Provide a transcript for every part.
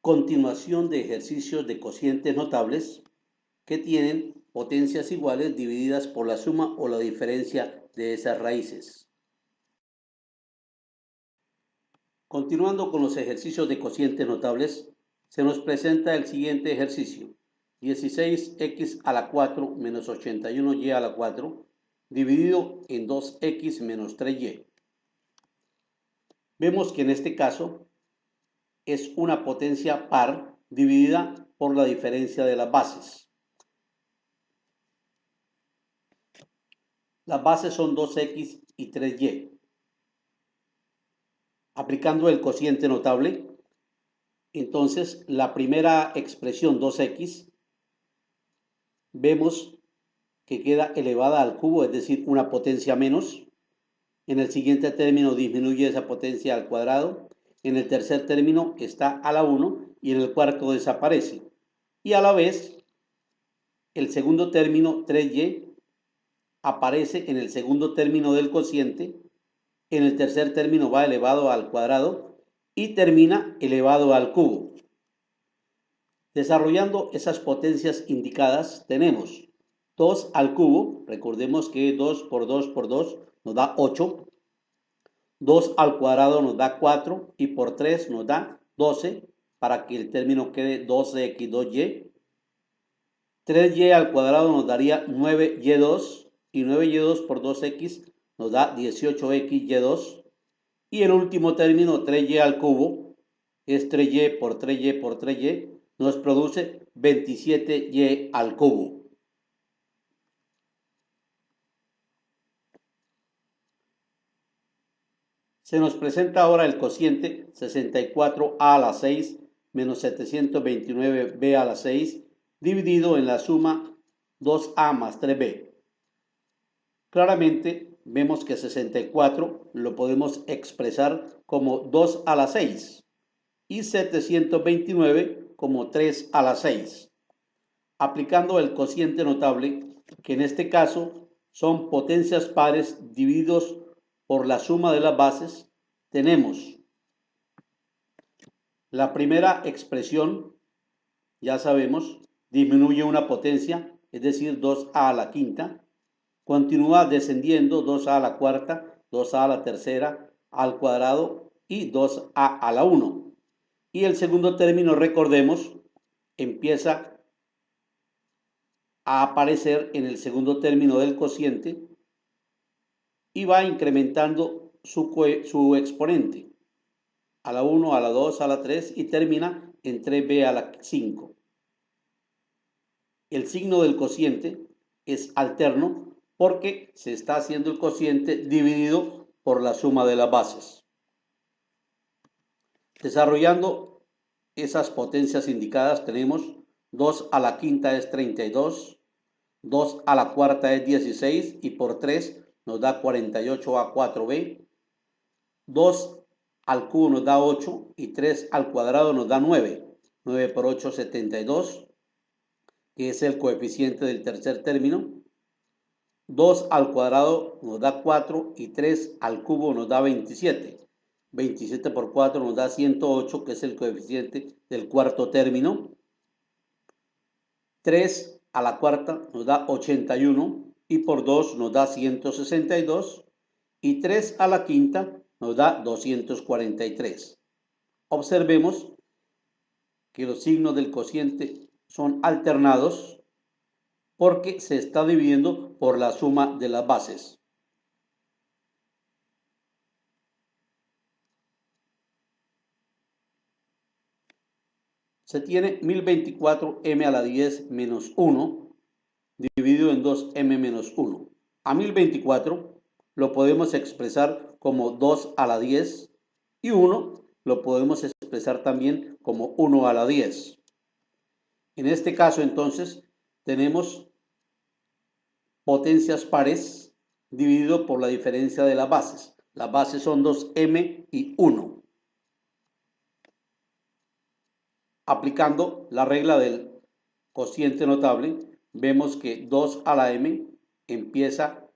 continuación de ejercicios de cocientes notables que tienen potencias iguales divididas por la suma o la diferencia de esas raíces. Continuando con los ejercicios de cocientes notables, se nos presenta el siguiente ejercicio: 16x a la 4 menos 81y a la 4 dividido en 2x menos 3y. Vemos que en este caso es una potencia par dividida por la diferencia de las bases. Las bases son 2x y 3y. Aplicando el cociente notable, entonces la primera expresión 2x vemos que queda elevada al cubo, es decir, una potencia menos. En el siguiente término disminuye esa potencia al cuadrado. En el tercer término está a la 1 y en el cuarto desaparece. Y a la vez, el segundo término 3y aparece en el segundo término del cociente. En el tercer término va elevado al cuadrado y termina elevado al cubo. Desarrollando esas potencias indicadas, tenemos 2 al cubo. Recordemos que 2 por 2 por 2 nos da 8. 2 al cuadrado nos da 4 y por 3 nos da 12 para que el término quede 12x2y. 3y al cuadrado nos daría 9y2 y 9y2 por 2x nos da 18xy2. Y el último término 3y al cubo es 3y por 3y por 3y, nos produce 27y al cubo. Se nos presenta ahora el cociente 64a a la 6 menos 729b a la 6 dividido en la suma 2a más 3b. Claramente vemos que 64 lo podemos expresar como 2 a la 6 y 729 como 3 a la 6. Aplicando el cociente notable, que en este caso son potencias pares divididos por la suma de las bases, tenemos la primera expresión, ya sabemos, disminuye una potencia, es decir, 2a a la quinta, continúa descendiendo 2a a la cuarta, 2a a la tercera, al cuadrado y 2a a la 1. Y el segundo término, recordemos, empieza a aparecer en el segundo término del cociente y va incrementando su exponente a la 1, a la 2, a la 3 y termina en 3b a la 5. El signo del cociente es alterno porque se está haciendo el cociente dividido por la suma de las bases. Desarrollando esas potencias indicadas, tenemos 2 a la quinta es 32, 2 a la cuarta es 16 y por 3 nos da 48a4b, 2 al cubo nos da 8 y 3 al cuadrado nos da 9. 9 por 8, 72, que es el coeficiente del tercer término. 2 al cuadrado nos da 4 y 3 al cubo nos da 27. 27 por 4 nos da 108, que es el coeficiente del cuarto término. 3 a la cuarta nos da 81 y por 2 nos da 162 y 3 a la quinta nos da 243. Observemos que los signos del cociente son alternados porque se está dividiendo por la suma de las bases. Se tiene 1024m a la 10 menos 1 dividido en 2m menos 1. A 1024 lo podemos expresar como 2 a la 10 y 1 lo podemos expresar también como 1 a la 10. En este caso, entonces, tenemos potencias pares dividido por la diferencia de las bases. Las bases son 2m y 1. Aplicando la regla del cociente notable, vemos que 2 a la m empieza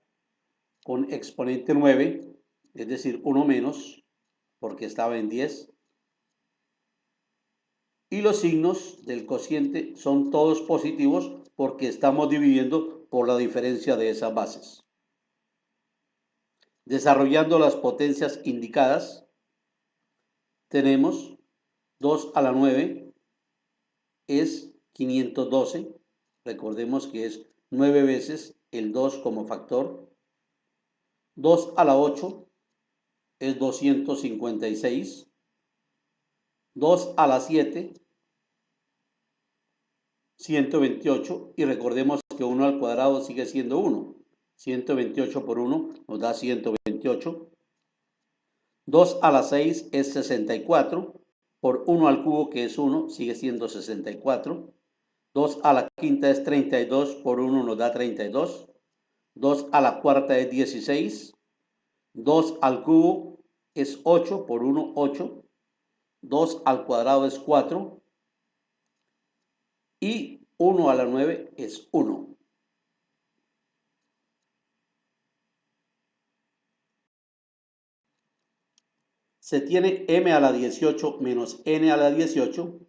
con exponente 9, es decir, 1 menos, porque estaba en 10. Y los signos del cociente son todos positivos porque estamos dividiendo por la diferencia de esas bases. Desarrollando las potencias indicadas, tenemos 2 a la 9 es 512. Recordemos que es 9 veces el 2 como factor. 2 a la 8 es 256. 2 a la 7, 128. Y recordemos que 1 al cuadrado sigue siendo 1. 128 por 1 nos da 128. 2 a la 6 es 64. Por 1 al cubo, que es 1, sigue siendo 64. 2 a la quinta es 32. Por 1 nos da 32. 2 a la cuarta es 16. 2 al cubo es 8. Por 1, 8. 2 al cuadrado es 4. Y 1 a la 9 es 1. Se tiene m a la 18 menos n a la 18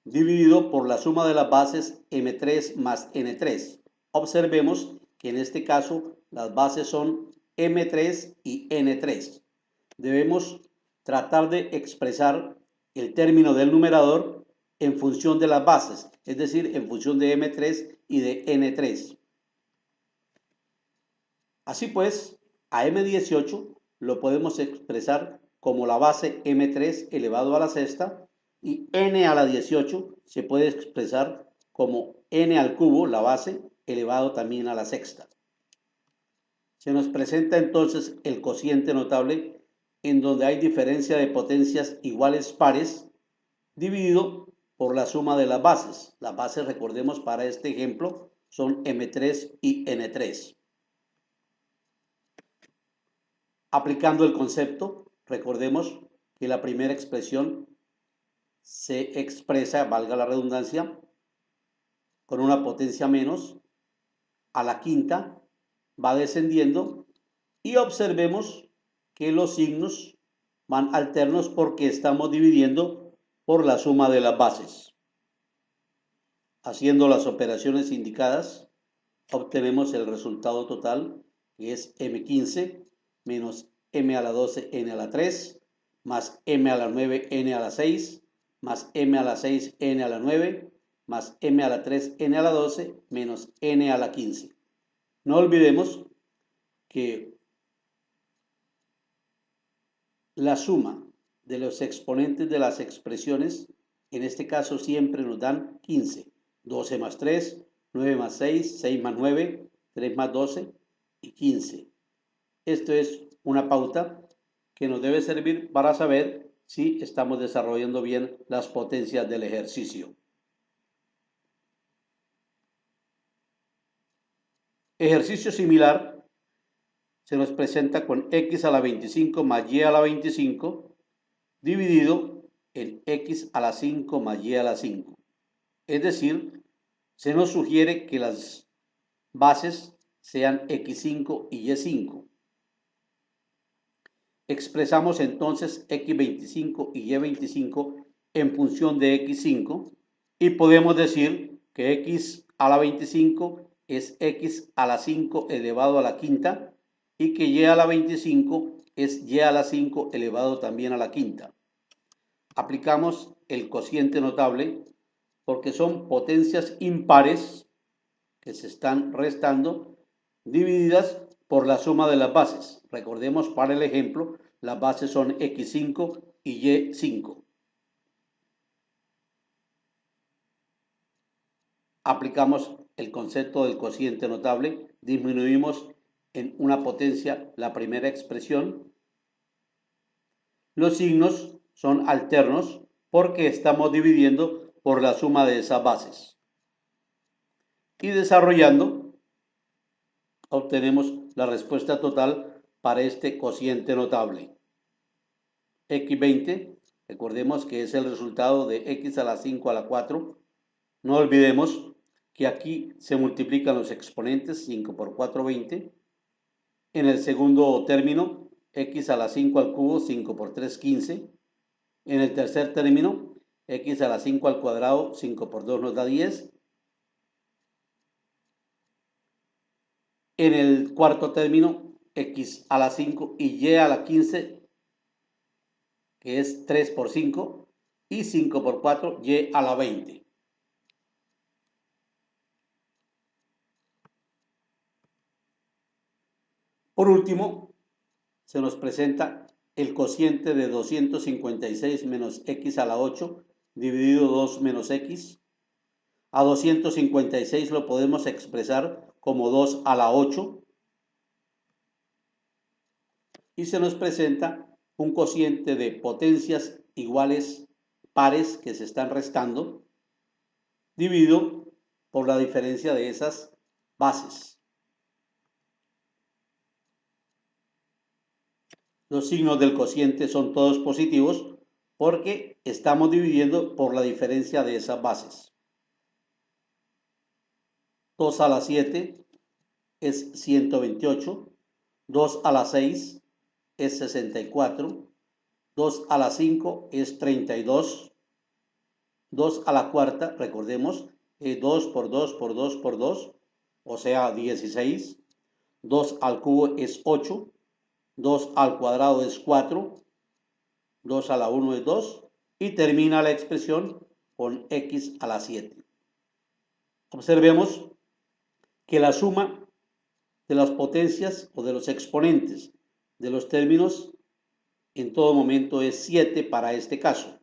dividido por la suma de las bases m3 más n3. Observemos que en este caso las bases son m3 y n3. Debemos tratar de expresar el término del numerador en función de las bases, es decir, en función de m3 y de n3. Así pues, a m18 lo podemos expresar como la base m3 elevado a la sexta, y n a la 18 se puede expresar como n al cubo, la base, elevado también a la sexta. Se nos presenta entonces el cociente notable en donde hay diferencia de potencias iguales pares dividido por la suma de las bases. Las bases, recordemos para este ejemplo, son m3 y n3. Aplicando el concepto, recordemos que la primera expresión se expresa, valga la redundancia, con una potencia menos. A la quinta va descendiendo y observemos que los signos van alternos porque estamos dividiendo por la suma de las bases. Haciendo las operaciones indicadas, obtenemos el resultado total, que es m15 menos m a la 12 n a la 3 más m a la 9 n a la 6 más m a la 6 n a la 9 más m a la 3 n a la 12 menos n a la 15. No olvidemos que la suma de los exponentes de las expresiones, en este caso siempre nos dan 15. 12 más 3, 9 más 6, 6 más 9, 3 más 12 y 15. Esto es una pauta que nos debe servir para saber si estamos desarrollando bien las potencias del ejercicio. Ejercicio similar se nos presenta con x a la 25 más y a la 25 dividido en x a la 5 más y a la 5. Es decir, se nos sugiere que las bases sean x5 y y5. Expresamos entonces x25 y y25 en función de x5 y podemos decir que x a la 25 es x a la 5 elevado a la quinta y que y a la 25 es y a la 5 elevado también a la quinta. Aplicamos el cociente notable porque son potencias impares que se están restando divididas por la suma de las bases. Recordemos para el ejemplo, las bases son x5 y y5. Aplicamos el concepto del cociente notable, disminuimos en una potencia la primera expresión. Los signos son alternos porque estamos dividiendo por la suma de esas bases. Y desarrollando, obtenemos la respuesta total para este cociente notable. x20, recordemos que es el resultado de x a la 5 a la 4. No olvidemos que aquí se multiplican los exponentes, 5 por 4, 20. En el segundo término, x a la 5 al cubo, 5 por 3, 15. En el tercer término, x a la 5 al cuadrado, 5 por 2 nos da 10. En el cuarto término, x a la 5 y y a la 15, que es 3 por 5, y 5 por 4, y a la 20. Por último, se nos presenta el cociente de 256 menos x a la 8 dividido 2 menos x. A 256 lo podemos expresar como 2 a la 8. Y se nos presenta un cociente de potencias iguales pares que se están restando, dividido por la diferencia de esas bases. Los signos del cociente son todos positivos porque estamos dividiendo por la diferencia de esas bases. 2 a la 7 es 128, 2 a la 6 es 64, 2 a la 5 es 32, 2 a la cuarta, recordemos, 2 por 2 por 2 por 2, o sea 16, 2 al cubo es 8, 2 al cuadrado es 4, 2 a la 1 es 2 y termina la expresión con x a la 7. Observemos que la suma de las potencias o de los exponentes de los términos en todo momento es 7 para este caso.